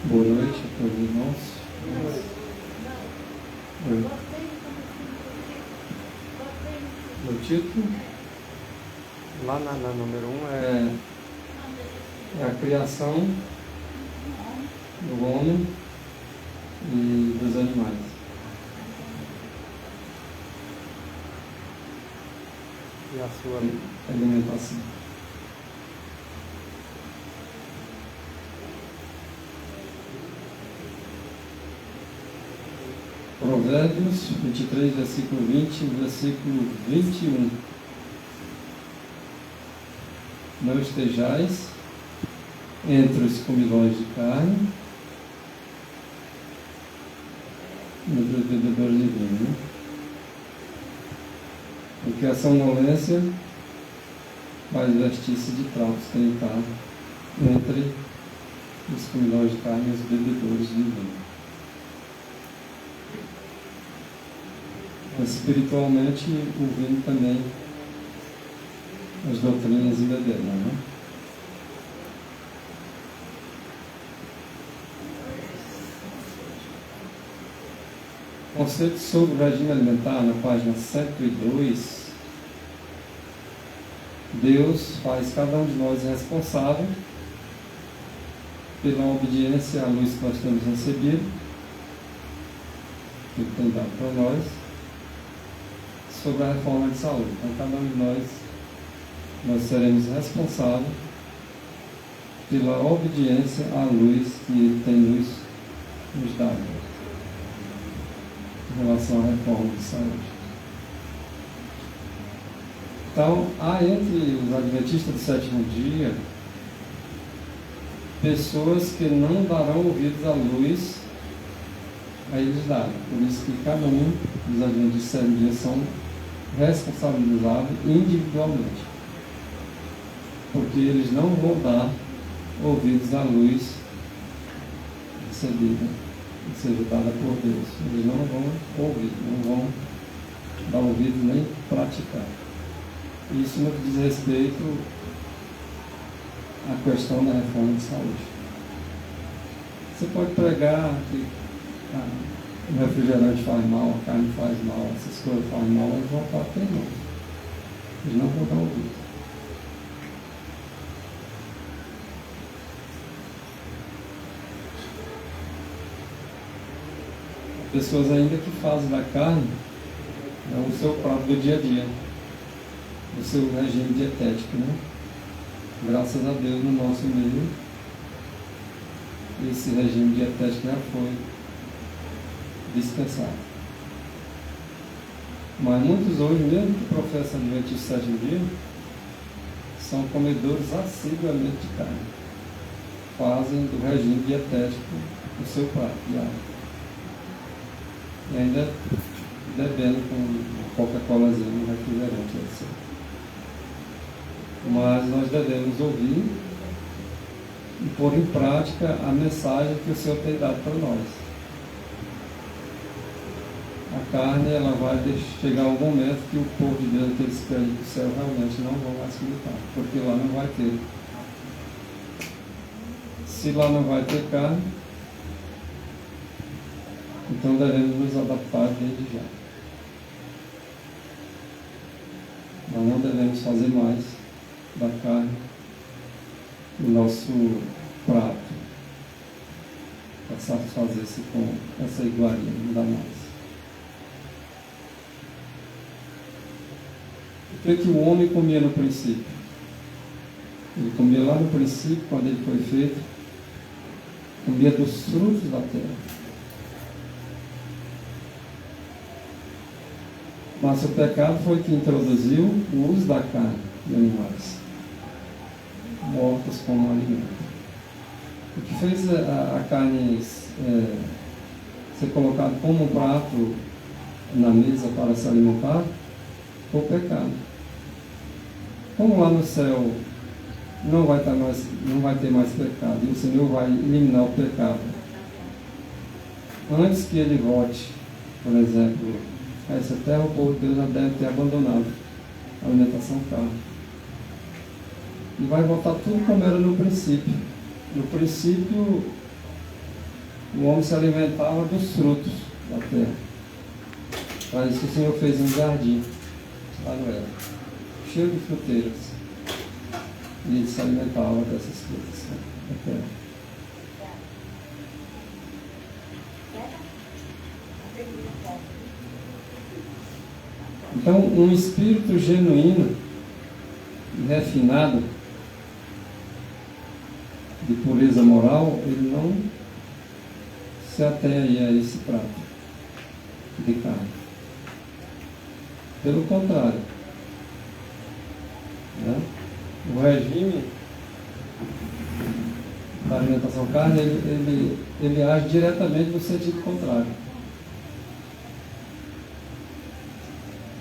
Boa noite a todos os irmãos. Oi. O título? Lá na número 1 É a criação do homem e dos animais. E a sua Alimentação. Provérbios 23, versículo 20, versículo 21. Não estejais entre os comilões de carne, entre os bebedores de vinho, né? Porque a sonolência faz vestir-se de trapos quem está entre os comilões de carne e os bebedores de vinho. Mas espiritualmente, o vinho também, as doutrinas envenenam, né? Conceito sobre o regime alimentar, na página 102, Deus faz cada um de nós responsável pela obediência à luz que nós temos recebido, que Ele tem dado para nós, sobre a reforma de saúde. Então, cada um de nós seremos responsáveis pela obediência à luz que Ele tem nos dado em relação à reforma de saúde. Então, há entre os adventistas do sétimo dia pessoas que não darão ouvidos à luz a eles darem. Por isso que cada um dos adventistas do sétimo dia são responsabilizados individualmente, porque eles não vão dar ouvidos à luz recebida, que seja dada por Deus. Eles não vão ouvir, não vão dar ouvidos nem praticar. Isso no que diz respeito à questão da reforma de saúde. Você pode pregar que o refrigerante faz mal, a carne faz mal, essas coisas fazem mal, eles vão falar que não. Eles não vão dar ouvido. Pessoas ainda que fazem da carne o seu prato do dia a dia, o seu regime dietético, né? Graças a Deus, no nosso meio, esse regime dietético já foi dispensado. Mas muitos hoje, mesmo que professam adventista sétimo dia, são comedores assiduamente de carne. Fazem do regime dietético o seu prato diário. E ainda bebendo com Coca-Colazinha, um refrigerante, etc. Mas nós devemos ouvir e pôr em prática a mensagem que o Senhor tem dado para nós. A carne, ela vai chegar um momento que o povo de Deus, aqueles que querem do céu, realmente não vão mais comer, porque lá não vai ter. Se lá não vai ter carne, então devemos nos adaptar desde já. Nós não devemos fazer mais da carne o nosso prato para satisfazer-se com essa iguaria, não dá mais. O que o homem comia no princípio? Ele comia lá no princípio, quando ele foi feito, comia dos frutos da terra. Mas o pecado foi que introduziu o uso da carne de animais mortos como alimento. O que fez a carne ser colocada como um prato na mesa para se alimentar foi o pecado. Como lá no céu não vai ter mais pecado, e o Senhor vai eliminar o pecado antes que Ele volte, por exemplo, a essa terra, o povo de Deus já deve ter abandonado a alimentação carne. E vai voltar tudo como era no princípio. No princípio, o homem se alimentava dos frutos da terra. Para isso que o Senhor fez um jardim lá no Éden, cheio de fruteiras. E ele se alimentava dessas frutas da terra. Então, um espírito genuíno e refinado de pureza moral, ele não se atém aí a esse prato de carne. Pelo contrário, né? O regime da alimentação carne, ele age diretamente no sentido contrário.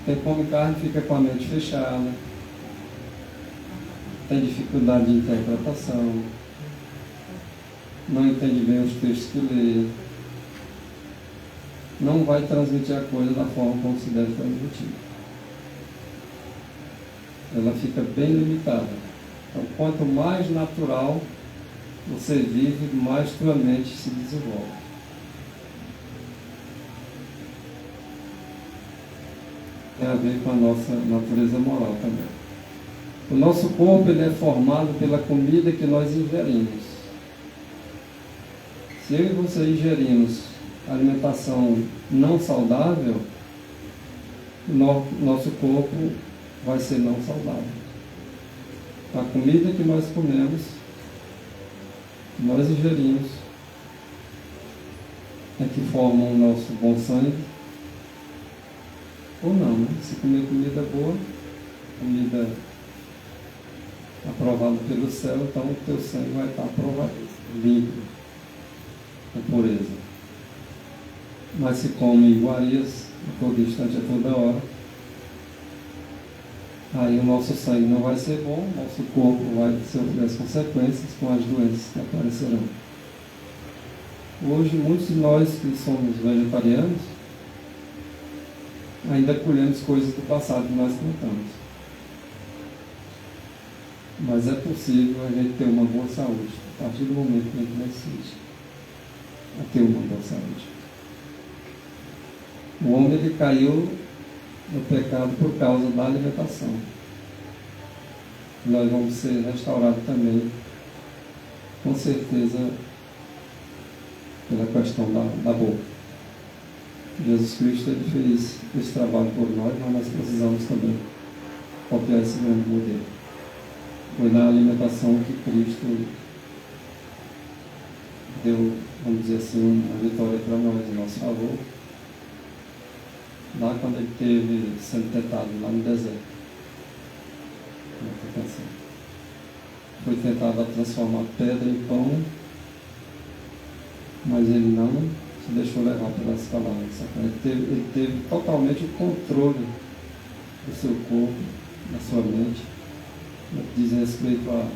Quem come carne fica com a mente fechada, tem dificuldade de interpretação, não entende bem os textos que lê, não vai transmitir a coisa da forma como se deve transmitir. Ela fica bem limitada. Então, quanto mais natural você vive, mais tua mente se desenvolve. Tem a ver com a nossa natureza moral também. O nosso corpo ele é formado pela comida que nós ingerimos. Se eu e você ingerimos alimentação não saudável, nosso corpo vai ser não saudável. A comida que nós comemos, que nós ingerimos, é que forma o nosso bom sangue, ou não, né? Se comer comida boa, comida aprovada pelo céu, então o teu sangue vai estar aprovado, limpo, com pureza. Mas se come iguarias a todo instante, a toda hora, aí o nosso sangue não vai ser bom, o nosso corpo vai sofrer as consequências com as doenças que aparecerão. Hoje, muitos de nós que somos vegetarianos, ainda colhemos coisas do passado que nós plantamos. Mas é possível a gente ter uma boa saúde, a partir do momento que a gente decide a ter uma boa saúde. O homem ele caiu no pecado por causa da alimentação. Nós vamos ser restaurados também, com certeza, pela questão da boca. Jesus Cristo ele fez esse trabalho por nós, mas nós precisamos também copiar esse grande modelo. Foi na alimentação que Cristo deu, vamos dizer assim, uma vitória para nós, em nosso favor. Lá quando ele esteve sendo tentado, lá no deserto. Foi tentado a transformar pedra em pão, mas ele não se deixou levar pelas palavras. Ele teve totalmente o controle do seu corpo, da sua mente, no que diz respeito à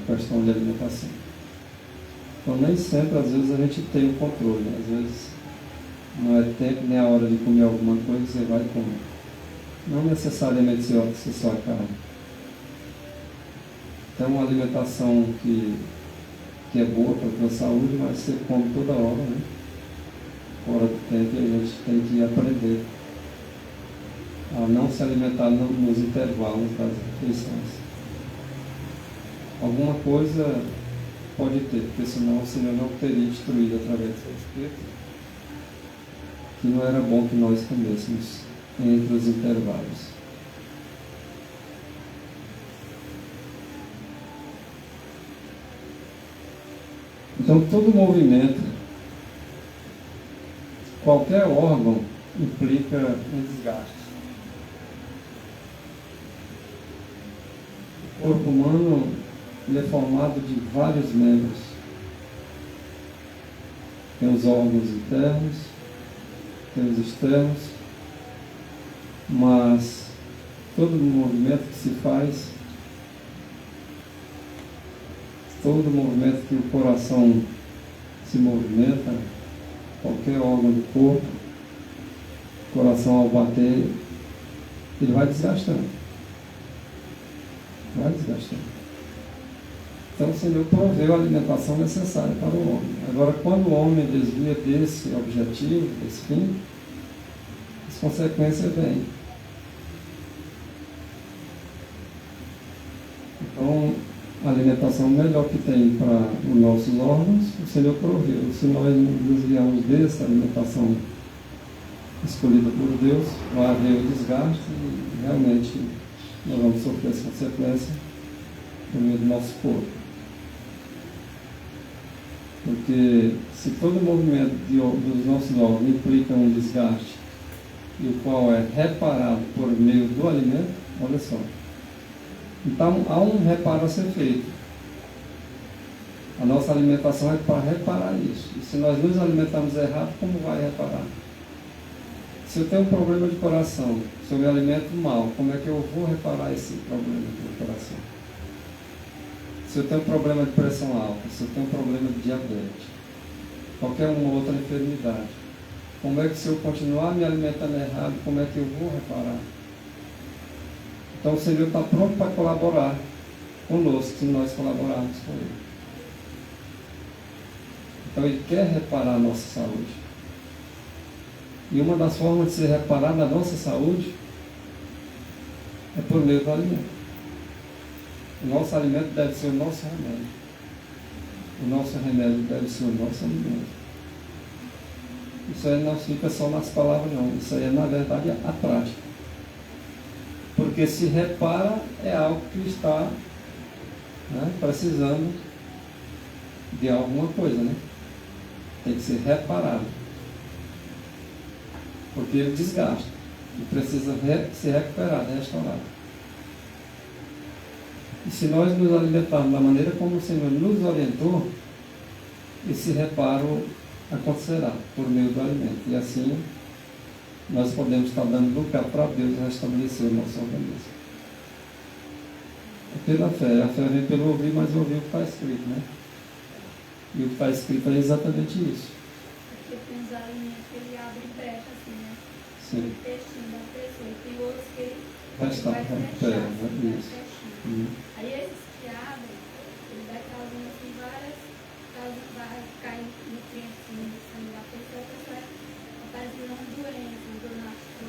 questão de alimentação. Então nem sempre, às vezes, a gente tem o controle, às vezes não é tempo nem a hora de comer alguma coisa, você vai comer. Não necessariamente ser só a carne. Então uma alimentação que é boa para a tua saúde, mas você come toda hora, né? Fora do tempo, a gente tem que aprender a não se alimentar nos intervalos das refeições. Alguma coisa pode ter, porque senão o Senhor não teria destruído através do seu Espírito, que não era bom que nós comêssemos entre os intervalos. Então, todo movimento, qualquer órgão, implica um desgaste. O corpo humano ele é formado de vários membros. Tem os órgãos internos, tem os externos, mas todo movimento que se faz, todo movimento que o coração se movimenta, qualquer órgão do corpo, o coração ao bater, ele vai desgastando. Vai desgastando. Então o Senhor proveu a alimentação necessária para o homem. Agora, quando o homem desvia desse objetivo, desse fim, as consequências vêm. Então, a alimentação melhor que tem para os nossos órgãos, o Senhor proveu. Se nós nos desviarmos dessa alimentação escolhida por Deus, vai haver o desgaste e realmente nós vamos sofrer as consequências no meio do nosso corpo. Porque se todo o movimento dos nossos órgãos implica um desgaste, e o qual é reparado por meio do alimento, olha só. Então há um reparo a ser feito. A nossa alimentação é para reparar isso. E se nós nos alimentamos errado, como vai reparar? Se eu tenho um problema de coração, se eu me alimento mal, como é que eu vou reparar esse problema do coração? Se eu tenho um problema de pressão alta, se eu tenho um problema de diabetes, qualquer uma outra enfermidade, como é que se eu continuar me alimentando errado, como é que eu vou reparar? Então o Senhor está pronto para colaborar conosco, se nós colaborarmos com Ele. Então Ele quer reparar a nossa saúde. E uma das formas de se reparar na nossa saúde é por meio do alimento. O nosso alimento deve ser o nosso remédio. O nosso remédio deve ser o nosso alimento. Isso aí não fica só nas palavras, não. Isso aí é, na verdade, a prática. Porque se repara é algo que está, né, precisando de alguma coisa, né? Tem que ser reparado. Porque ele desgasta. E precisa ser recuperado, restaurado. E se nós nos alimentarmos da maneira como o Senhor nos orientou, esse reparo acontecerá por meio do alimento. E assim nós podemos estar dando lugar para Deus restabelecer o nosso organismo. É pela fé. A fé vem pelo ouvir, mas ouvir o que está escrito, né? E o que está escrito é exatamente isso. Porque tem os alimentos que ele abre brecha, assim, né? Sim. O intestino da pessoa. E tem outros que ele Vai estar vai fechar, vai isso. fechando. Aí esses que abrem, ele vai causando assim várias, vai cair nutrientes no sangue da pessoa, a pessoa vai aparecendo uma doença,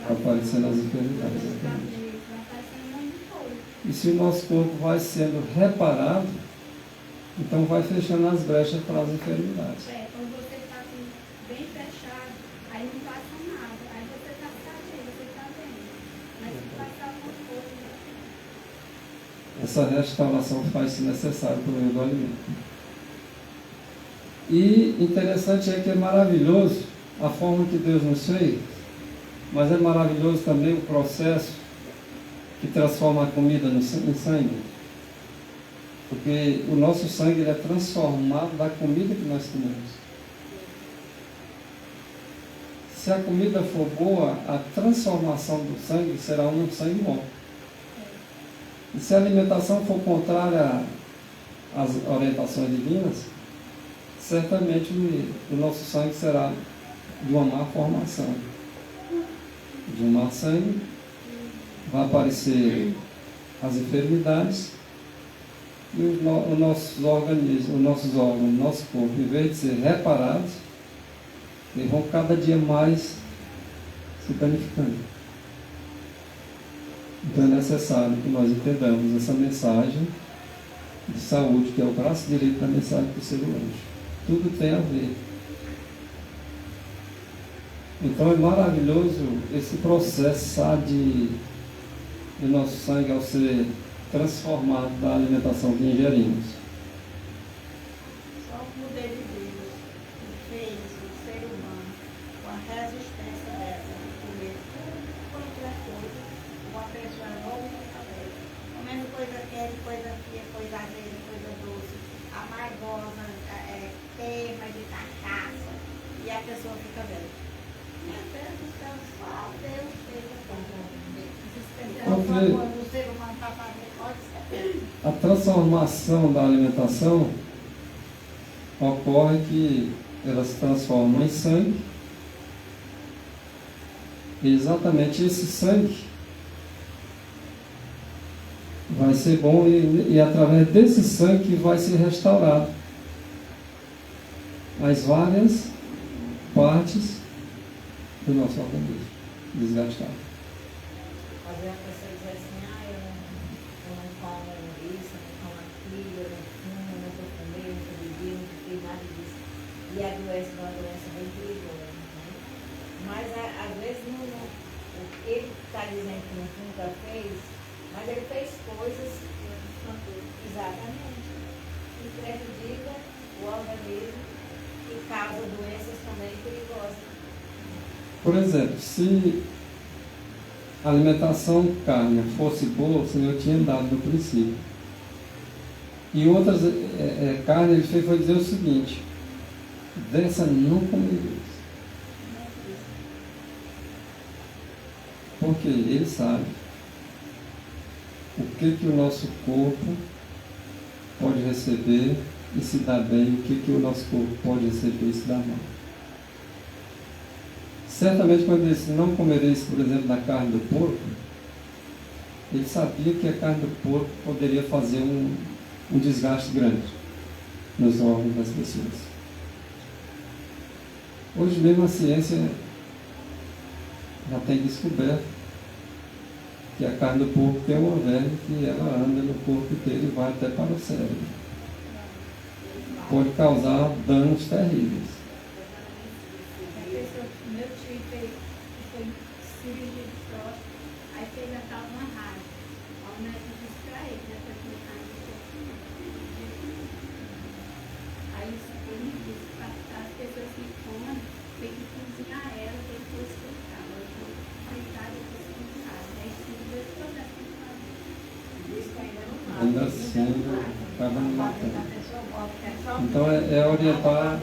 Aparecendo as enfermidades. vai aparecendo um monte de coisa. E se o nosso corpo vai sendo reparado, então vai fechando as brechas para as enfermidades. Quando você está assim, bem fechado, aí não passa nada. Aí você está sadio, você está bem. Mas se passar uma coisa, Essa restauração faz-se necessária por meio do alimento. E interessante é que é maravilhoso a forma que Deus nos fez, mas é maravilhoso também o processo que transforma a comida em sangue. Porque o nosso sangue ele é transformado da comida que nós comemos. Se a comida for boa, a transformação do sangue será um sangue bom. E se a alimentação for contrária às orientações divinas, certamente o nosso sangue será de uma má formação. De um má sangue, vai aparecer as enfermidades e os nossos organismos, os nossos órgãos, o nosso corpo, em vez de ser reparados, eles vão cada dia mais se danificando. Então é necessário que nós entendamos essa mensagem de saúde, que é o braço direito da mensagem do ser humano. Tudo tem a ver. Então é maravilhoso esse processo, sabe, do nosso sangue ao ser transformado da alimentação que ingerimos. Só o poder de Deus que fez o ser humano com a resistência dessa de comer qualquer coisa, uma pessoa nova e cabelo. Comendo coisa quente, coisa fria, coisa azeda, coisa doce, amargosa, queima de cachaça, e a pessoa fica bem. Meu Deus do céu, só Deus fez a coisa. Quando o ser humano está fazendo, pode ser. A transformação da alimentação ocorre que ela se transforma em sangue. E exatamente esse sangue vai ser bom e através desse sangue que vai ser restaurado as várias partes do nosso organismo desgastadas. Às vezes a pessoa diz assim, eu não como isso, eu não como aquilo, eu não fumo, eu não estou comendo, eu não estou bebendo, não fiz nada disso. E adoece uma doença bem perigosa. Né? Mas às vezes ele está dizendo que nunca fez, mas ele fez coisas exatamente que prejudica o organismo e causa doenças também perigosas. Por exemplo, se a alimentação carne fosse boa, o Senhor tinha dado no princípio. E outras carnes, ele foi dizer o seguinte: dessa não comereis. Porque ele sabe o que o nosso corpo pode receber e se dá bem, o que o nosso corpo pode receber e se dá mal. Certamente, quando ele disse não comereis, por exemplo, da carne do porco, ele sabia que a carne do porco poderia fazer um desgaste grande nos órgãos das pessoas. Hoje mesmo a ciência já tem descoberto que a carne do porco tem uma verme que ela anda no corpo inteiro e vai até para o cérebro. Pode causar danos terríveis. Meu tio foi cirurgia de próstata, aí fez a tal uma rádio. O médico disse para ele, já foi colocar no corpo. Aí ele me disse, para as pessoas que comem, tem que cozinhar ela, tem que esquentar. Eu vou fritar e depois cozinhar. Aí sim, dois processos que fazem. Isso ainda não faz. Ainda assim, acaba não matando. A pessoa bota, que é só Então é orientar,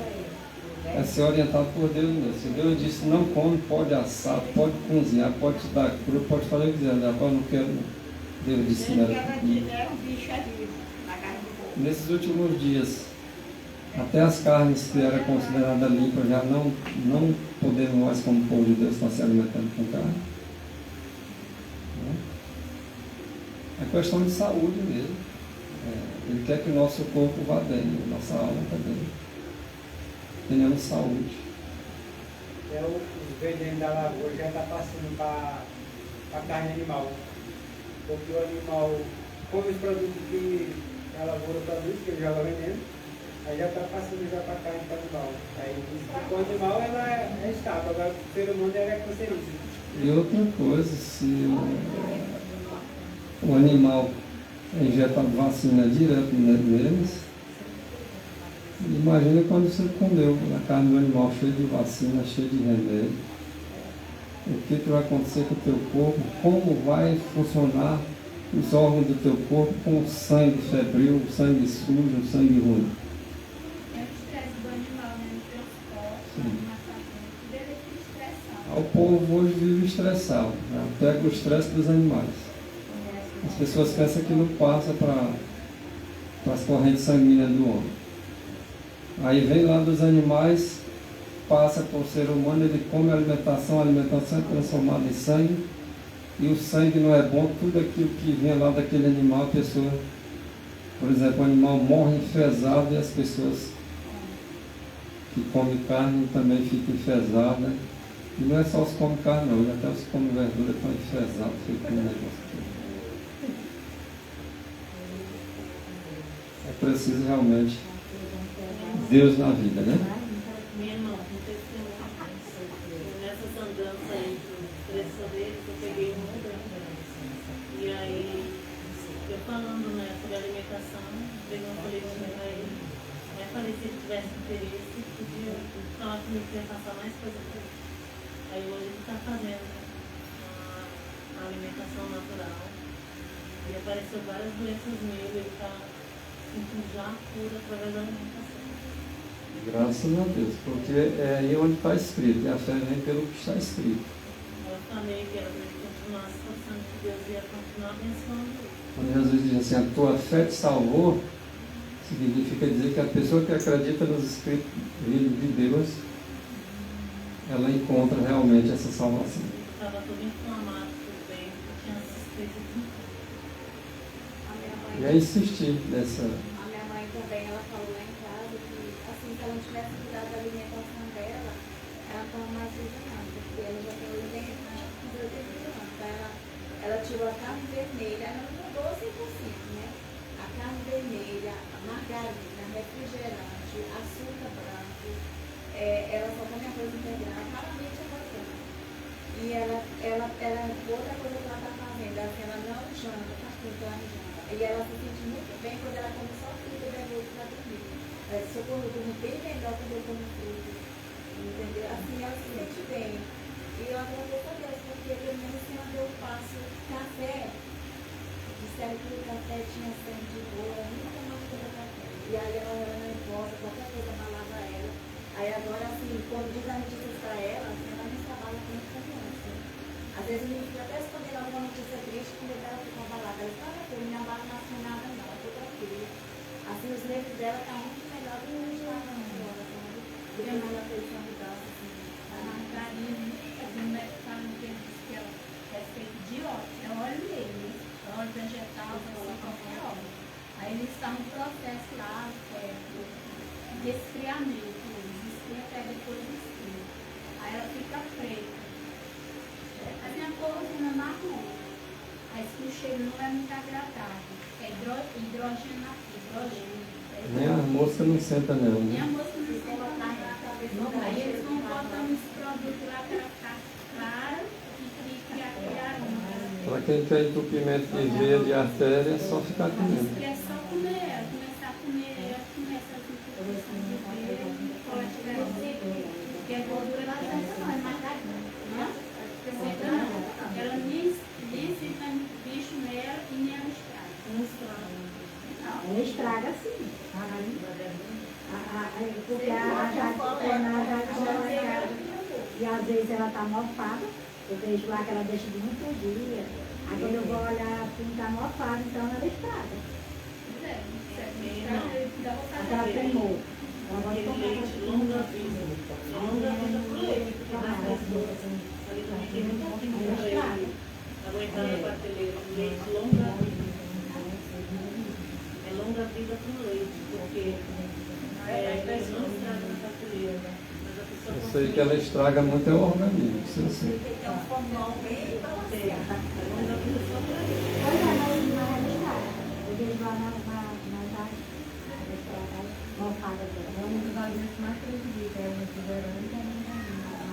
é ser orientado por Deus mesmo. Se Deus disse não come, pode assar, pode cozinhar, pode te dar cru, pode fazer o que quiser. Agora eu não quero, Deus disse se não. ela tiver um bicho ali na carne do corpo. Nesses últimos dias, até as carnes que eram consideradas limpas já não podemos mais, como povo de Deus, estar se alimentando com carne. É questão de saúde mesmo. Ele quer que o nosso corpo vá bem, a nossa alma também. Tenhamos saúde. Os venenos da lavoura já está passando para a carne animal. Porque o animal come os produtos que a lavoura produz, que ele joga veneno, aí já está passando já para a carne animal. Aí o animal ela é estável, agora o ser humano ela é cancerígeno. E outra coisa, se o animal é injetado vacina direto neles, imagina quando você comeu a carne do animal cheia de vacina, cheia de remédio. O que vai acontecer com o teu corpo? Como vai funcionar os órgãos do teu corpo com o sangue febril, o sangue sujo, o sangue ruim? É o estresse do animal, né? No transporte, na massagem, tudo ele fica estressado. O povo hoje vive estressado, né? Pega o estresse dos animais. As pessoas pensam que não passa para as correntes sanguíneas do homem. Aí vem lá dos animais, passa para o ser humano, ele come a alimentação é transformada em sangue, e o sangue não é bom, tudo aquilo que vem lá daquele animal, a pessoa, por exemplo, o animal morre enfesado e as pessoas que comem carne também ficam enfesadas. E não é só os que comem carne não, até os que comem verdura estão enfesados, ficam um negócio. É preciso realmente Deus na vida, né? Minha irmã, nessas andanças aí, por deles, eu peguei uma mudança. E aí, eu falando, né, sobre alimentação, peguei um folhetinho pra ele. Aí falei, se ele tivesse interesse, podia falar comigo que ia passar mais coisa pra ele. Aí hoje ele está fazendo uma alimentação natural. E apareceu várias doenças nele, ele está sentindo já a cura através da alimentação. Graças a Deus, porque é aí onde está escrito, e a fé vem pelo que está escrito. Eu falei que era para ele continuar se esforçando, que Deus ia continuar abençoando ele. Quando Jesus diz assim, a tua fé te salvou, significa dizer que a pessoa que acredita nos escritos de Deus, ela encontra realmente essa salvação. Estava todo inflamado por dentro, tinha cicatriz de mãe. E é insistir nessa. A minha mãe também, ela falou lá em casa que, assim, se ela não tivesse cuidado da alimentação dela, ela toma mais não, porque ela já tem 80 anos. Então ela tirou a carne vermelha, ela não mudou 100%, né? A carne vermelha, a margarina, refrigerante, açúcar branco, ela só come arroz integral, raramente arroz. E outra coisa que ela está fazendo, assim, ela não janta, faz tempo que ela não janta. E ela se sente muito bem quando ela come só fruta e verdura para dormir. Socorro, eu durmo bem melhor quando eu como fruta. Entendeu? Assim, ela se sente bem. E eu agradeço a Deus, porque pelo menos quando eu faço café, disseram que o café tinha sangue de boa, eu nunca mais tomei café. E aí ela era nervosa, qualquer coisa abalava ela. Aí agora, assim, quando diz a notícia para ela, assim, ela não trabalha com muita criança. Às vezes eu fico até escondendo alguma notícia triste, quando ela fica abalada. Ela fala, eu não abalo mais com nada não, eu tô tranquila. Assim, os nervos dela estão muito melhor do que eles estavam agora, sabe? Do que ela fez uma mudança, assim. A margarina, fazendo mercado, que que ela é feito de óleo, é óleo mesmo, óleo vegetal, assim, qualquer óleo. Aí eles estão no processo lá, de esfriamento, esfria até depois do esfrio. Aí ela fica preta. A minha corzinha marrom. Aí se o cheiro não é muito agradável. É hidrogênio aqui, hidrogênio. Nem a mosca não senta nela, Nem a né? moça não se colocar na cabeça. Aí eles vão botando esse produto lá para ficar claro e criar aroma. Para quem tem entupimento de veia, de artéria, é só ficar comendo. Que é só comer, começar a comer, começa a intubação de veia, pode crescer, porque a gordura lá dentro não é margarina, né? Ela nem fica bicho nela e nem ela estraga. Não estraga. Ela estraga sim. Porque a Jade, e às vezes ela está mofada, eu vejo lá que ela deixa de muito dia. Aí quando eu vou olhar assim, está mofada, então ela estraga. Aquela tremor. Aquele leite longa vida. Longa vida pro leite. Ali também tem muito pouquinho para ele. Aguentar na prateleira. Leite longa vida. É longa vida pro leite, porque não estraga na prateleira. Mas a pessoa Eu sei que ela estraga muito é o organismo, isso eu sei. Tem um formão bem balanceado. é longa vida só para ele. Pois é, mas ela estraga. Eu vejo lá na Jade, mofada dela. É um dos alimentos mais prejudiciais, é o refrigerante e a margarina.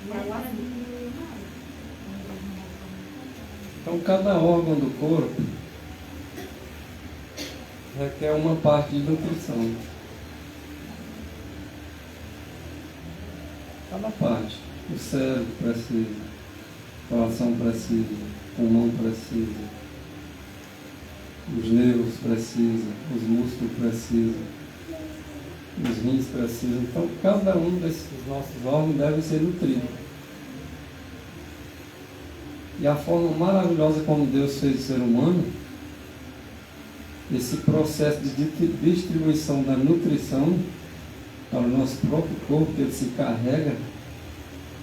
E agora diminuiu mais. Então, cada órgão do corpo requer uma parte de nutrição. Cada parte. O cérebro precisa, o coração precisa, o pulmão precisa, os nervos precisam, os músculos precisam, os rins precisam. Então, cada um desses nossos órgãos deve ser nutrido. E a forma maravilhosa como Deus fez o ser humano, esse processo de distribuição da nutrição para o nosso próprio corpo, que ele se carrega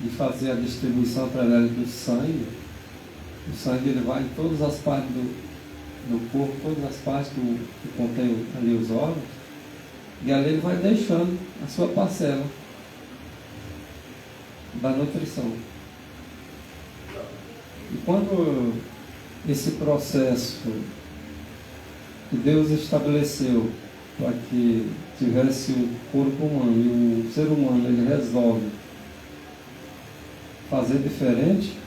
de fazer a distribuição através do sangue. O sangue ele vai em todas as partes do corpo, todas as partes que contém ali os órgãos, e ali ele vai deixando a sua parcela da nutrição. E quando esse processo que Deus estabeleceu para que tivesse o corpo humano e o ser humano ele resolve fazer diferente,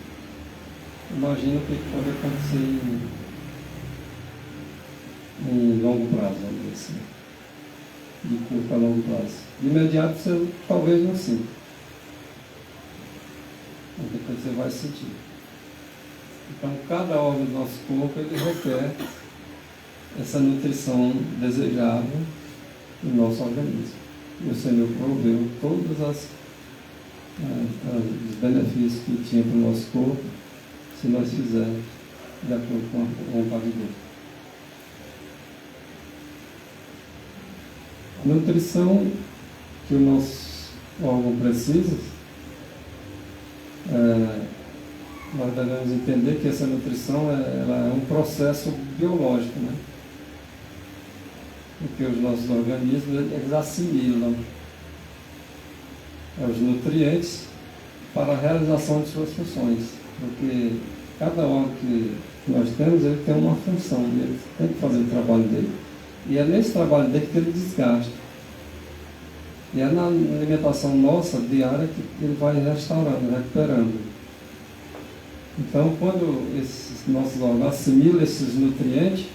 imagina o que pode acontecer em longo prazo, vamos dizer assim, de curto a longo prazo. De imediato você talvez não sinta, mas depois você vai sentir. Então, cada órgão do nosso corpo ele requer essa nutrição desejável no nosso organismo. E o Senhor proveu todos os benefícios que tinha para o nosso corpo, se nós fizermos de acordo com a vontade de Deus. A nutrição que o nosso órgão precisa nós devemos entender que essa nutrição ela é um processo biológico, né? Em que os nossos organismos eles assimilam os nutrientes para a realização de suas funções, porque cada órgão que nós temos, ele tem uma função, e ele tem que fazer o trabalho dele. E é nesse trabalho dele que ele desgasta. E é na alimentação nossa, diária, que ele vai restaurando, recuperando. Então, quando esses nossos órgãos assimilam esses nutrientes,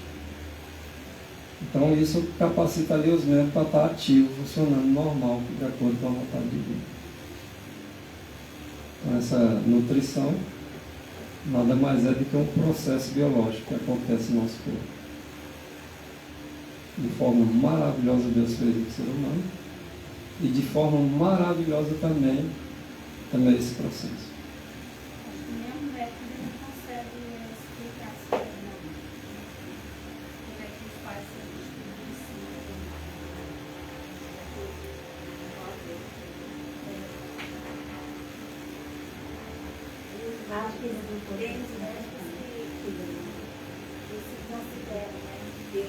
então isso capacita ali os membros para estar ativos, funcionando normal, de acordo com a vontade de Deus. Então, essa nutrição nada mais é do que um processo biológico que acontece no nosso corpo. De forma maravilhosa Deus fez o ser humano, e de forma maravilhosa também esse processo. Acho que nem um médico não consegue explicar assim, não. Como é que faz essa distribuição? Acho que Tem os médicos que se consideram, né, Deus,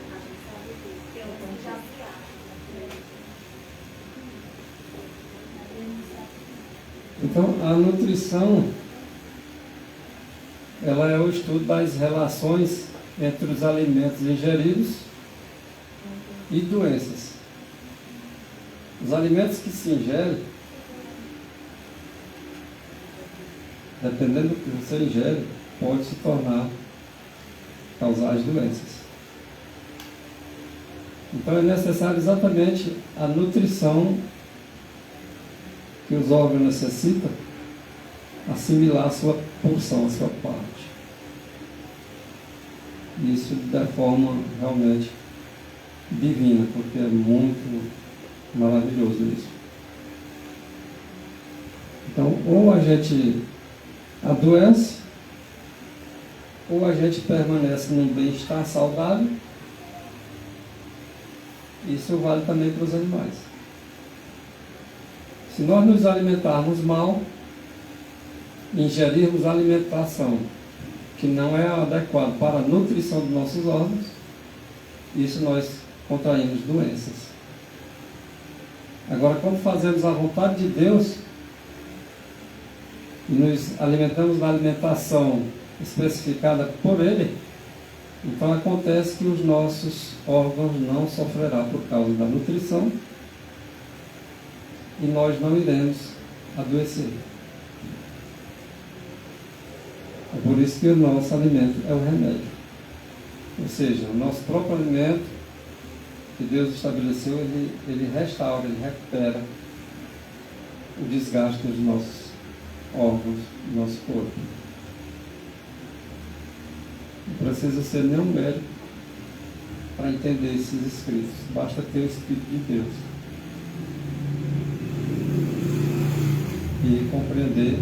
a gente sabe disso, porque eu já se acha, né? Então, a nutrição, ela é o estudo das relações entre os alimentos ingeridos e doenças. Os alimentos que se ingerem, dependendo do que você ingere, pode se causar as doenças. Então é necessário exatamente a nutrição que os órgãos necessitam, assimilar a sua porção, a sua parte. Isso da forma realmente divina, porque é muito maravilhoso isso. Então, ou a gente adoece, ou a gente permanece num bem-estar saudável. Isso vale também para os animais. Se nós nos alimentarmos mal, ingerirmos alimentação que não é adequada para a nutrição dos nossos órgãos, isso nós contraímos doenças. Agora, quando fazemos a vontade de Deus e nos alimentamos da alimentação especificada por Ele, então acontece que os nossos órgãos não sofrerão por causa da nutrição e nós não iremos adoecer. É por isso que o nosso alimento é o remédio. Ou seja, o nosso próprio alimento que Deus estabeleceu, ele restaura, ele recupera o desgaste dos nossos órgãos, do nosso corpo. Não precisa ser nenhum médico para entender esses escritos. Basta ter o Espírito de Deus e compreender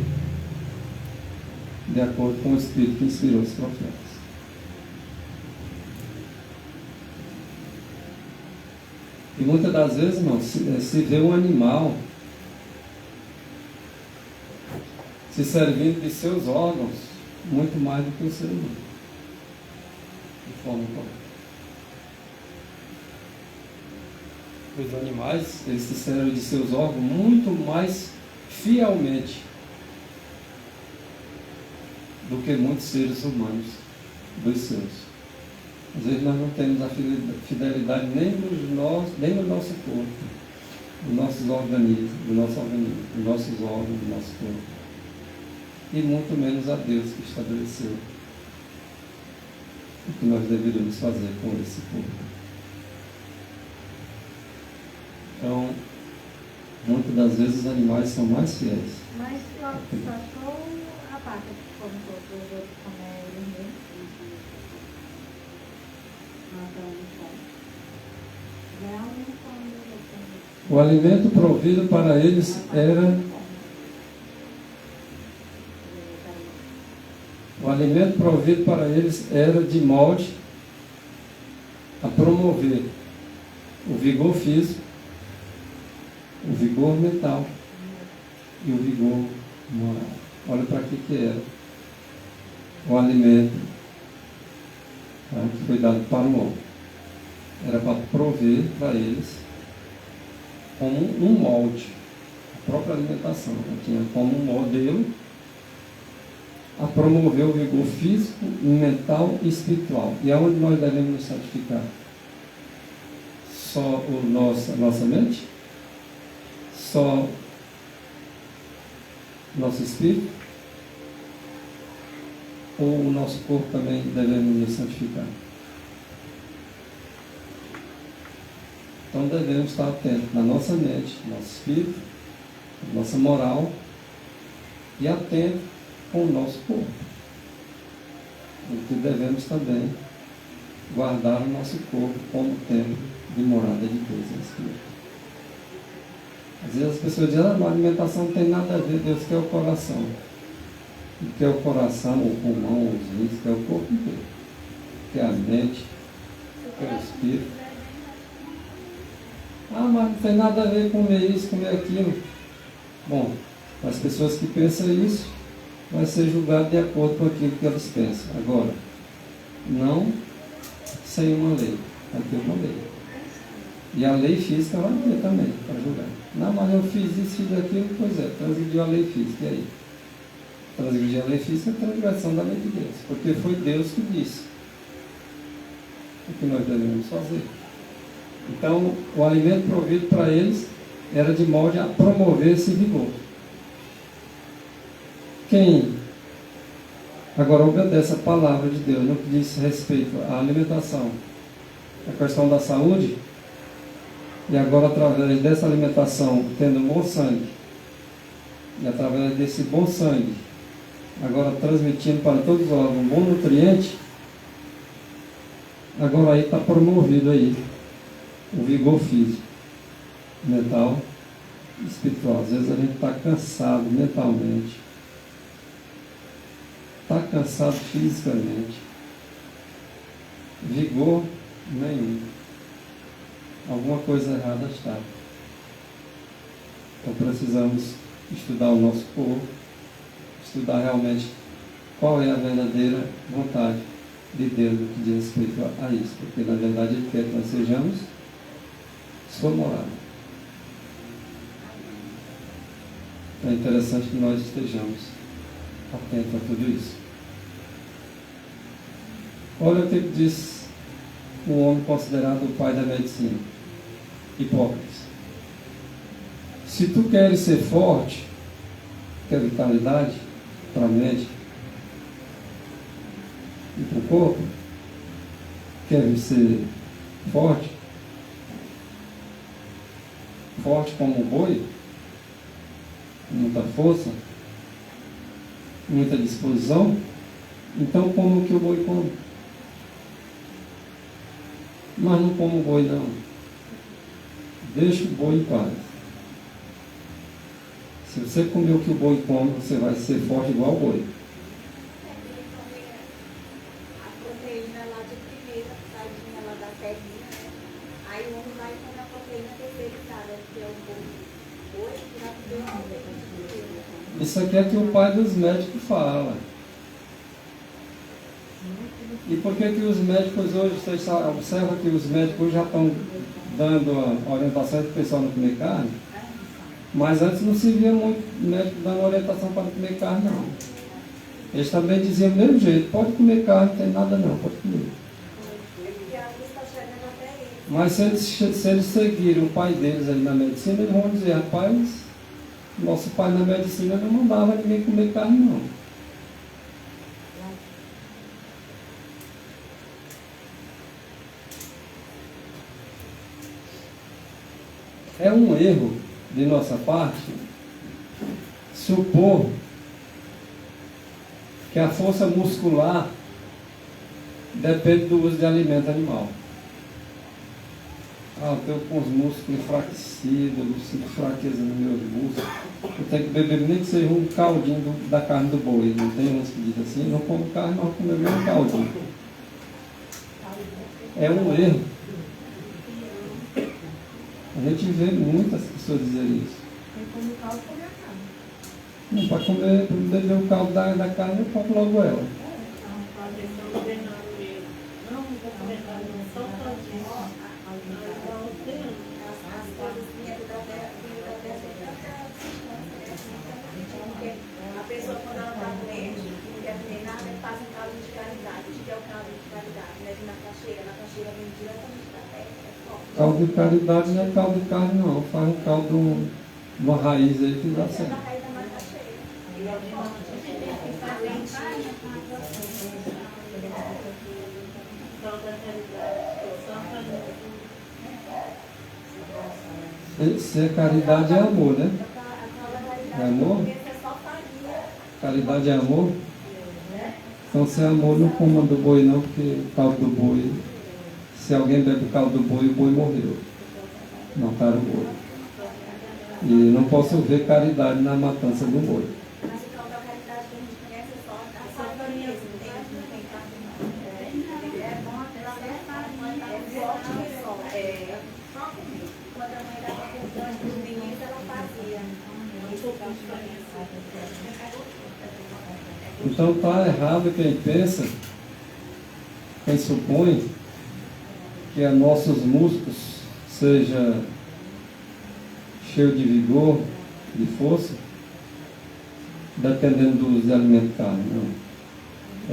de acordo com o Espírito que inspirou os profetas. E muitas das vezes, irmão, se vê um animal se servindo de seus órgãos muito mais do que o ser humano. De forma correta. Os animais, eles se servem de seus órgãos muito mais fielmente do que muitos seres humanos dos seus. Às vezes nós não temos a fidelidade nem no nosso corpo, dos nossos organismos, dos nossos órgãos, do nosso corpo. E muito menos a Deus que estabeleceu o que nós deveríamos fazer com esse corpo. Então, muitas das vezes os animais são mais fiéis. Mas só a vaca que come todos os outros, como é ele mesmo. O alimento provido para eles era de molde a promover o vigor físico, o vigor mental e o vigor moral. Olha para que era. o alimento, tá, que foi dado para o homem. Era para prover para eles como um molde, a própria alimentação. Tinha como um modelo a promover o vigor físico, mental e espiritual. E aonde nós devemos nos santificar? Só a nossa mente? Só nosso espírito? Ou o nosso corpo também devemos nos santificar? Então devemos estar atentos na nossa mente, no nosso espírito, na nossa moral e atentos com o nosso corpo. Porque devemos também guardar o nosso corpo como templo de morada de Deus em espírito. Às vezes as pessoas dizem, a alimentação não tem nada a ver, Deus quer o coração. E quer o coração, o pulmão, os rins, quer o corpo inteiro. Quer a mente, quer o espírito. Mas não tem nada a ver comer isso, comer aquilo. Bom, as pessoas que pensam isso, vai ser julgado de acordo com aquilo que elas pensam. Agora, não sem uma lei. Vai ter uma lei. E a lei física vai ter também, para julgar. Não, mas eu fiz isso, fiz aquilo, pois é, transgrediu a lei física. E aí? Transgredir a lei física é a transgressão da lei de Deus. Porque foi Deus que disse o que nós devemos fazer. Então, o alimento provido para eles era de modo a promover esse vigor. Quem agora obedece a palavra de Deus no que diz respeito à alimentação, a questão da saúde, e agora através dessa alimentação, tendo um bom sangue, e através desse bom sangue, agora transmitindo para todos os órgãos um bom nutriente, agora aí está promovido aí o vigor físico, mental e espiritual. Às vezes a gente está cansado mentalmente, está cansado fisicamente, vigor nenhum. Alguma coisa errada está. Então precisamos estudar o nosso corpo, estudar realmente qual é a verdadeira vontade de Deus no que diz respeito a isso, porque na verdade Ele quer que nós sejamos sua morada. Então é interessante que nós estejamos atentos a tudo isso. Olha o que diz um homem considerado o pai da medicina, Hipócrates. Se tu queres ser forte, quer vitalidade para a mente e para o corpo, quer ser forte como um boi, muita força, muita disposição, então como o que o boi come. Mas não como o boi não. Deixa o boi em paz. Se você comer o que o boi come, você vai ser forte igual o boi. A proteína lá de primeira, sardinha lá da terrinha, né? Aí o homem vai comer a proteína terceirizada, que é o boi. Hoje, já deu uma proteína de primeira. Isso aqui é que o pai dos médicos fala. E por que os médicos hoje, vocês observam que os médicos hoje já estão dando a orientação para o pessoal não comer carne? Mas antes não se via muito médico dando orientação para não comer carne, não. Eles também diziam do mesmo jeito, pode comer carne, não tem nada não, pode comer. Mas se eles seguirem o pai deles ali na medicina, eles vão dizer, rapaz, nosso pai na medicina não mandava ninguém comer carne não. É um erro de nossa parte supor que a força muscular depende do uso de alimento animal. Eu estou com os músculos enfraquecidos, eu sinto fraqueza nos meus músculos. Eu tenho que beber nem que seja um caldinho da carne do boi. Não tem uns que dizem assim, não como carne, não comer um caldinho. É um erro. A gente vê muitas pessoas dizerem isso. Quem come caldo, come a carne. Não, para beber o caldo da carne, eu compro logo ela. na caixeira vem diretamente da terra, é forte. Caldo de caridade não é caldo de carne, não. Faz um caldo, uma raiz aí que dá Essa é da certo. raiz da macaxeira. Ele é o forte. Então, da caridade, só Se é caridade, é amor, né? É amor? Porque é só farinha. Caridade é amor? Então, se é amor, não coma do boi, não, porque o caldo do boi. Se alguém bebe o caldo do boi, o boi morreu. Mataram o boi. E não posso ver caridade na matança do boi. Mas o caldo da caridade que a gente conhece é só da farinha mesmo. Não tem carne, não. É bom até ser farinha. É forte que só. É só comer. Quando a mãe dava com os meninos, ela fazia. Então está errado quem pensa, quem supõe que nossos músculos seja cheio de vigor, de força, dependendo dos alimentos carne. Não.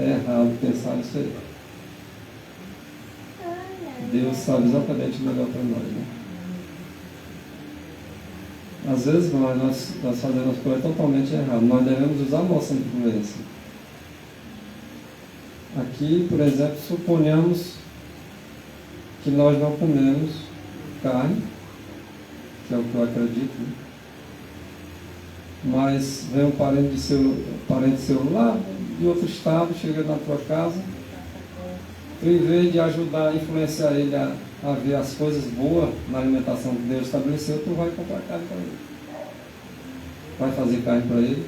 É errado pensar isso aí. Deus sabe exatamente o melhor para nós, né? Às vezes nós fazemos as coisas totalmente erradas. Nós devemos usar a nossa influência. Aqui, por exemplo, suponhamos que nós não comemos carne, que é o que eu acredito, né? Mas vem um parente seu lá de outro estado, chega na tua casa, tu, em vez de ajudar a influenciar ele a ver as coisas boas na alimentação que Deus estabeleceu, tu vai comprar carne para ele. Vai fazer carne para ele.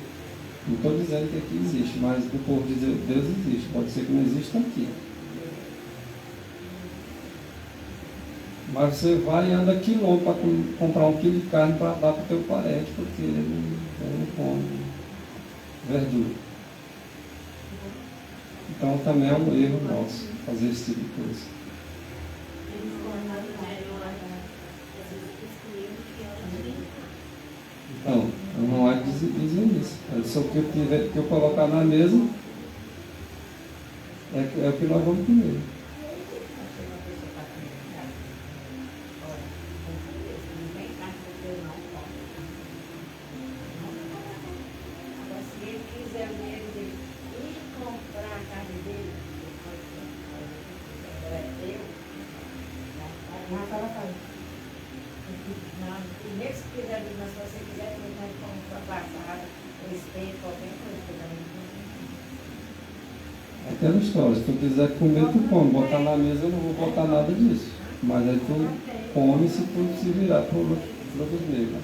Não estou dizendo que aqui existe, mas o povo diz Deus existe. Pode ser que não exista aqui. Mas você vai e anda quilômetro para comprar um quilo de carne para dar para o teu parente, porque ele não come verdura. Então também é um erro nosso fazer esse tipo de coisa. Então, não há que dizer isso. Só o que eu colocar na mesa é o que nós vamos comer. Agora, se ele quiser o dinheiro dele e comprar a carne dele, primeiro, se quiser, mas se você quiser, ele vai comprar passada, respeito, qualquer coisa. É aquela história, se tu quiser comer, tu come. Botar na mesa, eu não vou botar nada disso. Mas aí tu come se tu se virar para os negros.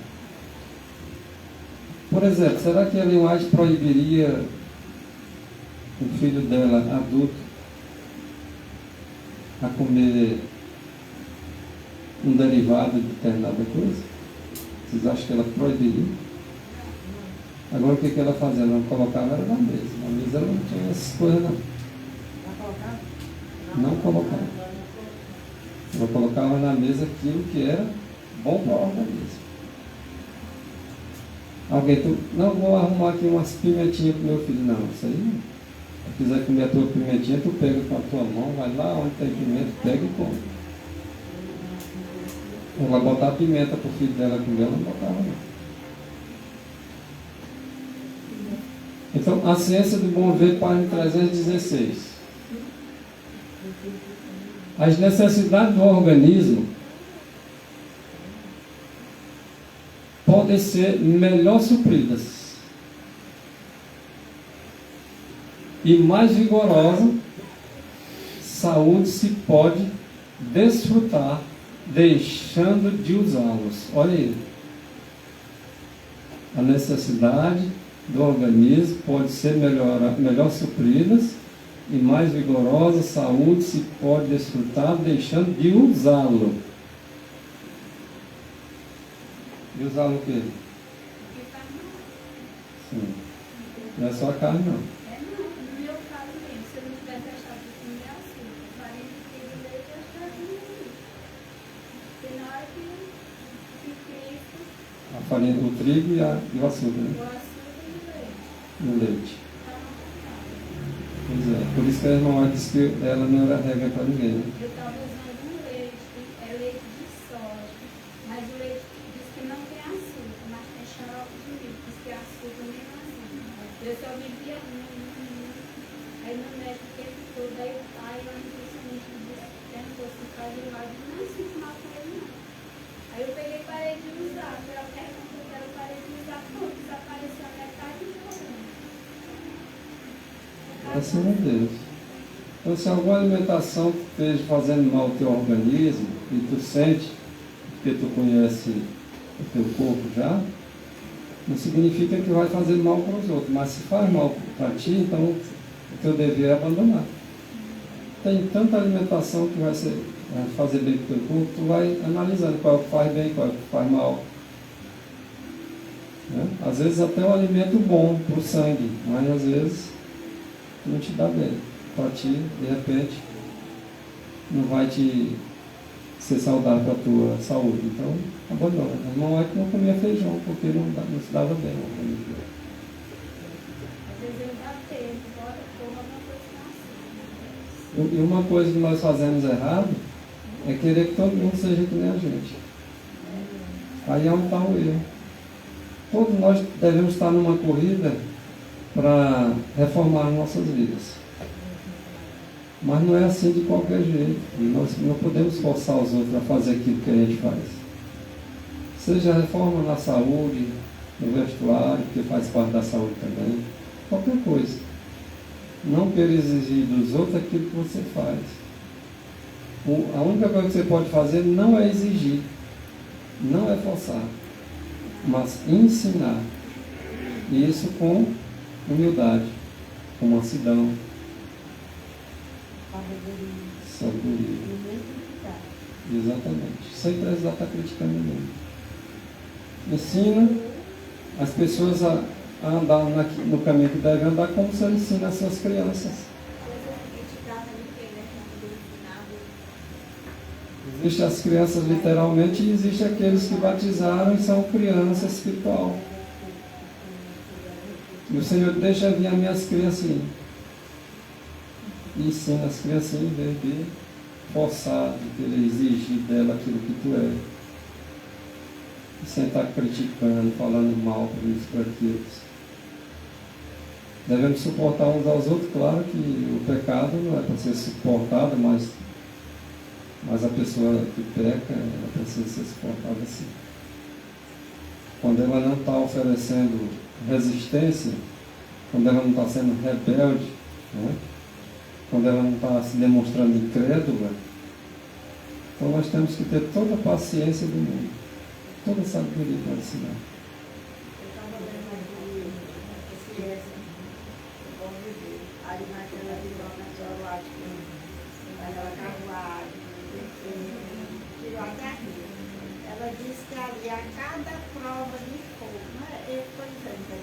Por exemplo, será que a Ellen White proibiria o filho dela, adulto, a comer um derivado de determinada coisa? Vocês acham que ela proibiria? Agora o que ela fazia? Ela colocava era na mesa. Na mesa ela não tinha essas coisas não. Não colocava. Ela colocava na mesa aquilo que era bom para o organismo. Não, vou arrumar aqui umas pimentinhas para o meu filho. Não, isso aí não. Se quiser comer a tua pimentinha, tu pega com a tua mão, vai lá onde tem pimenta, pega e come. Ela botar pimenta para o filho dela comer, ela não botava não. Então, a ciência do bom ver, página 316. As necessidades do organismo podem ser melhor supridas e mais vigorosa saúde se pode desfrutar deixando de usá-los. Olha aí. A necessidade do organismo pode ser melhor supridas e mais vigorosa saúde se pode desfrutar deixando de usá-lo. E usá-lo o quê? Sim. Não é só a carne, não. No meu caso mesmo, se eu não tivesse deixado de comer açúcar, farinha de trigo e leite, eu acho que eu não. Porque na hora que Cristo, A farinha, o trigo e o açúcar, né? o açúcar e o leite. E o leite. Pois é, por isso isso que a irmã White disse que ela não era regra para ninguém. Né? Eu estava usando um leite, é leite de soja, mas o leite diz que não tem açúcar, mas tem xarope de milho, diz que açúcar nem assim. Eu só vivia aí no médico o tempo todo, aí a nutricionista me disse, tentou se fazer lá, não sinto mal com ele não. Aí eu peguei e parei de usar, pela pergunta que eu parei de usar, pô, desapareceu a metade do problema. Graças a Deus. Então, se alguma alimentação que esteja fazendo mal ao teu organismo, e tu sente, porque tu conhece o teu corpo já, não significa que vai fazer mal para os outros, mas se faz mal para ti, então o teu dever é abandonar. Tem tanta alimentação que vai fazer bem para o teu corpo, tu vai analisando qual é o que faz bem, qual é o que faz mal. Né? Às vezes até um alimento bom para o sangue, mas às vezes não te dá bem. Para ti, de repente, não vai te ser saudável para a tua saúde. Então, abandona. A irmã é que não comia feijão, porque não se dava bem. Às vezes eu dá tempo, bora porra uma coisa assim. E uma coisa que nós fazemos errado é querer que todo mundo seja que nem a gente. Aí é onde está o erro. Todos nós devemos estar numa corrida para reformar nossas vidas. Mas não é assim de qualquer jeito. E nós não podemos forçar os outros a fazer aquilo que a gente faz. Seja reforma na saúde, no vestuário, que faz parte da saúde também. Qualquer coisa. Não querer exigir dos outros aquilo que você faz. A única coisa que você pode fazer não é exigir, não é forçar, mas ensinar. E isso com humildade, com mansidão, sabedoria. Exatamente. Sem precisar estar criticando ninguém. Ensina as pessoas a andar no caminho que devem andar, como você ensina as suas crianças. Existem as crianças literalmente e existem aqueles que batizaram e são criança espiritual. E o Senhor deixa vir as minhas criancinhas. E ensina as criancinhas em vez de forçar, de querer exigir dela aquilo que tu é. E sem estar criticando, falando mal por isso, por aquilo. Devemos suportar uns aos outros, claro que o pecado não é para ser suportado, mas a pessoa que peca, ela precisa ser suportada assim. Quando ela não está oferecendo resistência, quando ela não está sendo rebelde, né? Quando ela não está se demonstrando incrédula, então nós temos que ter toda a paciência do mundo, toda a sabedoria para ensinar. Eu estava vendo aqui esse gesto, o bom de Deus, ali naquela visão meteorológica, naquela carruagem, tirou até aqui. Ela disse que ali a cada prova de fogo, né? Ele foi dizendo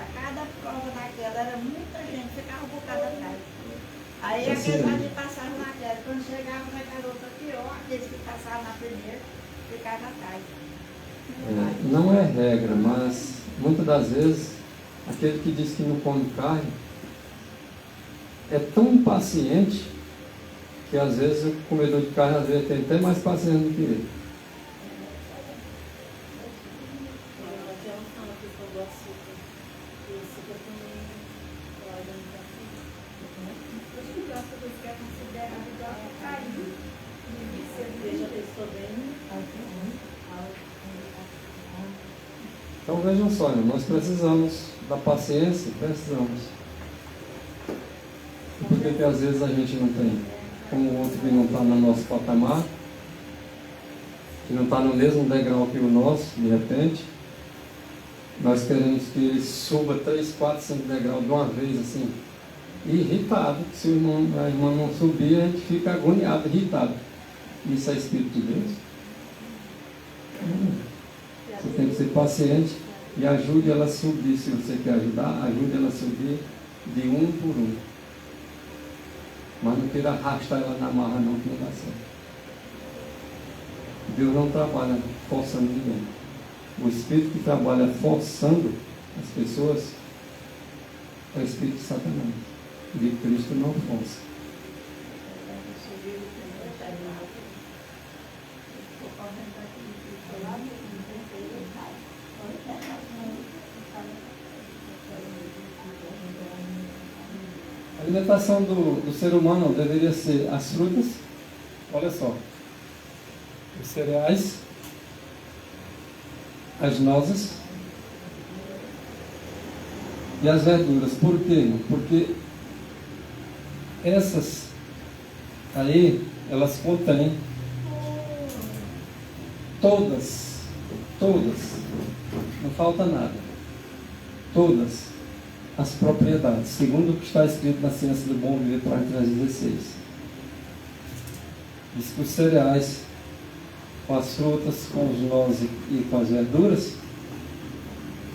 a cada prova daquela era muita gente, ficava um bocado atrás. Aí aqueles ali passavam naquela, quando chegava naquela outra pior, aqueles que passavam na primeira, ficavam atrás. Não é regra, mas muitas das vezes aquele que diz que não come carne é tão impaciente que às vezes o comedor de carne às vezes tem até mais paciência do que ele. Então vejam só, nós precisamos da paciência, precisamos. Por que às vezes a gente não tem? Como o outro que não está no nosso patamar, que não está no mesmo degrau que o nosso, de repente, nós queremos que ele suba 3, 4, 5 degraus de uma vez, assim, irritado. Se a irmã não subir, a gente fica agoniado, irritado. Isso é Espírito de Deus? Você tem que ser paciente e ajude ela a subir. Se você quer ajudar, ajude ela a subir de um por um. Mas não queira arrastar ela na marra não, que não dá certo. Deus não trabalha forçando ninguém. O Espírito que trabalha forçando as pessoas é o Espírito de Satanás. de Cristo não fosse. A alimentação do ser humano deveria ser as frutas, olha só, os cereais, as nozes e as verduras. Por quê? Porque essas aí, elas contêm todas, não falta nada, todas as propriedades, segundo o que está escrito na Ciência do Bom Viver, página 316. Diz que os cereais, com as frutas, com os nozes e com as verduras,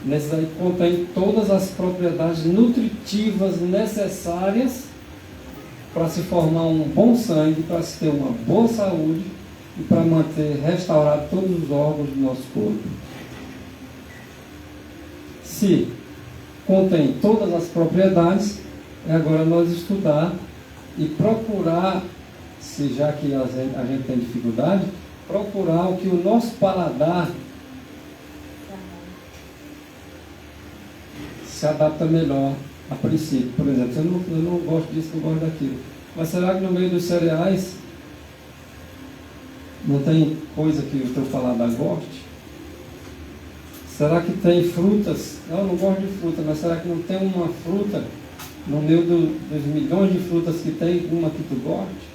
nesses aí contém todas as propriedades nutritivas necessárias para se formar um bom sangue, para se ter uma boa saúde e para manter restaurado todos os órgãos do nosso corpo. Se contém todas as propriedades, é agora nós estudar e procurar, se já que a gente tem dificuldade, procurar o que o nosso paladar se adapta melhor a princípio. Por exemplo, eu não gosto disso, não gosto daquilo. Mas será que no meio dos cereais não tem coisa que o teu paladar goste? Será que tem frutas? Eu não gosto de fruta, mas será que não tem uma fruta no meio dos milhões de frutas que tem, uma que tu goste?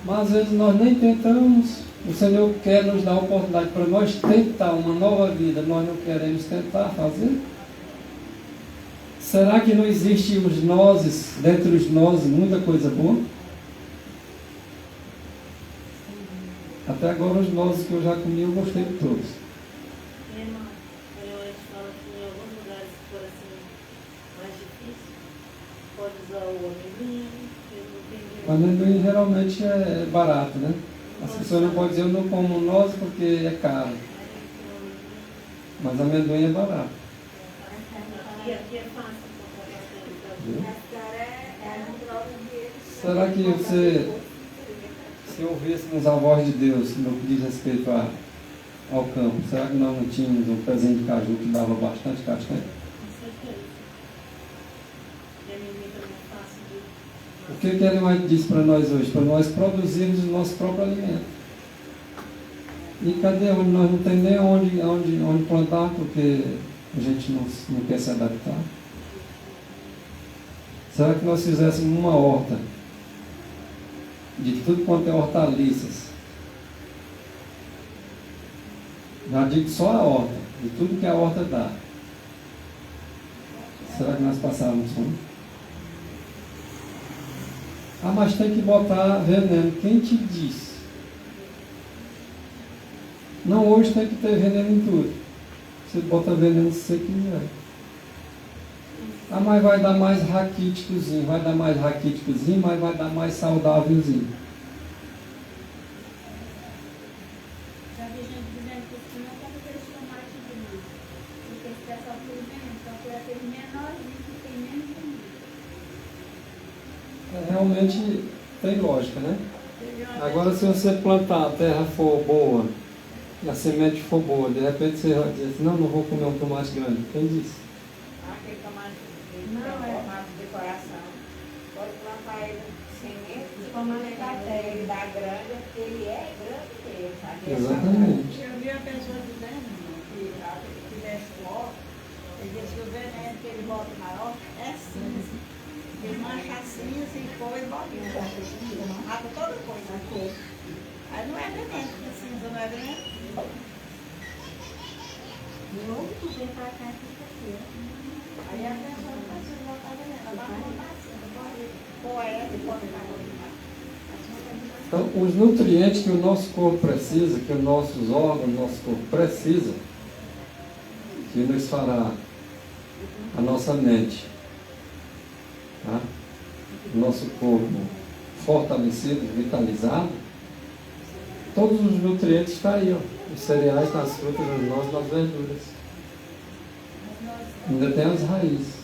Mas às vezes nós nem tentamos. O Senhor quer nos dar a oportunidade para nós tentar uma nova vida, nós não queremos tentar fazer? Será que não existe os nozes, dentre os nozes, muita coisa boa? Até agora os nozes que eu já comi, eu gostei de todos. Irmã, a gente fala que em alguns lugares, se for assim, mais difícil, pode usar o amendoim, O amendoim geralmente é barato, né? As pessoas não podem dizer, eu não como noz porque é caro. Mas amendoim é barato. Aqui é fácil comprar. Será que você, se ouvíssemos a voz de Deus no que diz respeito ao campo, será que nós não tínhamos um pezinho de caju que dava bastante castanha? Com certeza. E a minha também é fácil de... O que que ele diz para nós hoje? Para nós produzirmos o nosso próprio alimento. E cadê onde nós não temos nem onde plantar, porque a gente não quer se adaptar? Será que nós fizéssemos uma horta de tudo quanto é hortaliças? Já digo só a horta, de tudo que a horta dá. Será que nós passávamos fome? Ah, mas tem que botar veneno. Quem te disse? Não, hoje tem que ter veneno em tudo. Você bota veneno se você quiser. Ah, mas vai dar mais raquíticozinho. Vai dar mais raquíticozinho, mas vai dar mais saudávelzinho. Já vi gente dizendo que não come aqueles tomates de mim. Porque esse pessoal tudo veneno, então foi aquele menorzinho que tem menos veneno. Realmente tem lógica, né? Agora, se você plantar, a terra for boa, e a semente for boa, de repente você vai dizer assim, não vou comer um tomate grande. Quem disse? Aquele tomate tomate de decoração. Pode plantar ele semente, como ele dá grande, porque ele é grande mesmo, sabe? Exatamente. Eu vi a pessoa dizendo que mexe com óleo, ele disse que o veneno que ele bota na horta é cinza. Ele mancha cinza e põe e bota. Mata toda coisa. Aí não é veneno, porque cinza não é veneno. Não, tu vem pra cá e fica aqui. Aí a pessoa não precisa botar veneno, ela vai botar cinza, pode pôr ela e pode ficar. Então, os nutrientes que o nosso corpo precisa, que os nossos órgãos, nosso corpo precisa, que nos fará a nossa mente, tá? O nosso corpo fortalecido, vitalizado, todos os nutrientes estão aí, ó. Os cereais, nas frutas, nas nozes, nas verduras. Ainda tem as raízes.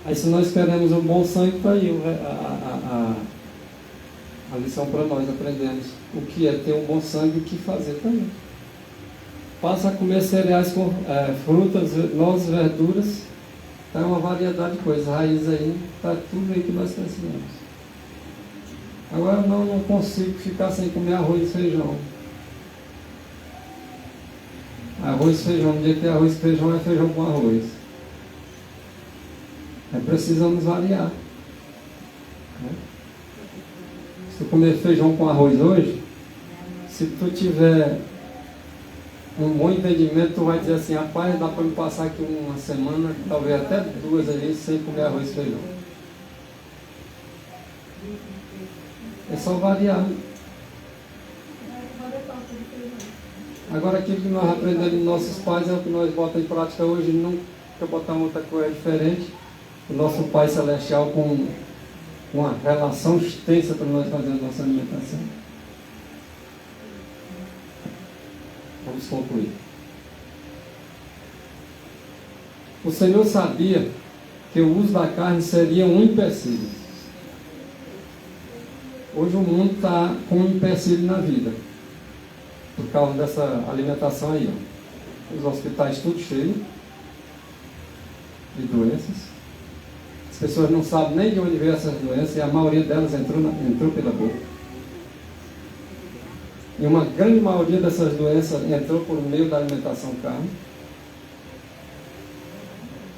Aí se nós queremos um bom sangue, está aí a lição para nós aprendemos. O que é ter um bom sangue e o que fazer também. Passa a comer cereais com frutas, nozes, verduras. Está uma variedade de coisas. Raiz aí, está tudo aí que nós precisamos. Agora não consigo ficar sem comer arroz e feijão. Arroz e feijão, no dia que tem arroz e feijão, é feijão com arroz. Precisamos variar. Né? Se tu comer feijão com arroz hoje, se tu tiver um bom entendimento, tu vai dizer assim, rapaz, dá para me passar aqui uma semana, talvez até 2 ali, sem comer arroz e feijão. É só variar. Agora aquilo que nós aprendemos dos nossos pais é o que nós botamos em prática hoje, não quer botar outra coisa diferente. O nosso Pai Celestial com uma relação extensa para nós fazermos nossa alimentação. Vamos concluir. O Senhor sabia que o uso da carne seria um empecilho. Hoje o mundo está com um empecilho na vida, por causa dessa alimentação aí. Ó. Os hospitais tudo cheio de doenças. As pessoas não sabem nem de onde veio essas doenças e a maioria delas entrou pela boca. E uma grande maioria dessas doenças entrou por meio da alimentação carne.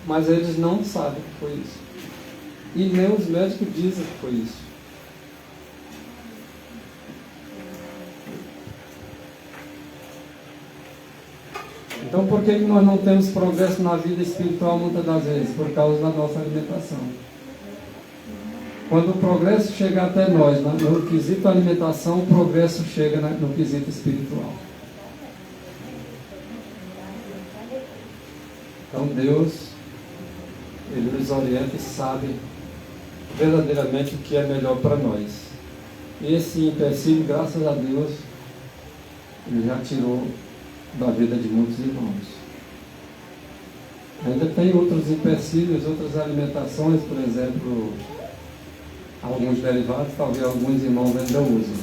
Mas eles não sabem que foi isso. E nem os médicos dizem que foi isso. Então por que nós não temos progresso na vida espiritual muitas das vezes? Por causa da nossa alimentação. Quando o progresso chega até nós, no quesito alimentação, o progresso chega no quesito espiritual. Então Deus, Ele nos orienta e sabe verdadeiramente o que é melhor para nós. E esse empecilho, graças a Deus, Ele já tirou da vida de muitos irmãos. Ainda tem outros empecilhos, outras alimentações, por exemplo, alguns derivados, talvez alguns irmãos ainda usam.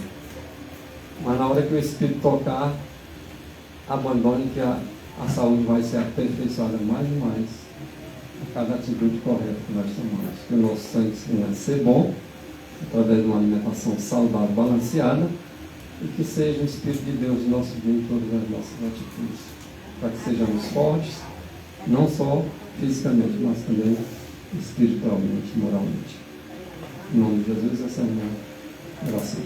Mas na hora que o Espírito tocar, abandone que a saúde vai ser aperfeiçoada mais e mais a cada atitude correta que nós tomamos. Que o nosso sangue venha a ser bom, através de uma alimentação saudável, balanceada, e que seja o Espírito de Deus no nosso dia em todas as nossas atitudes, para que sejamos fortes, não só fisicamente, mas também espiritualmente, moralmente. Em nome de Jesus, essa é a minha oração.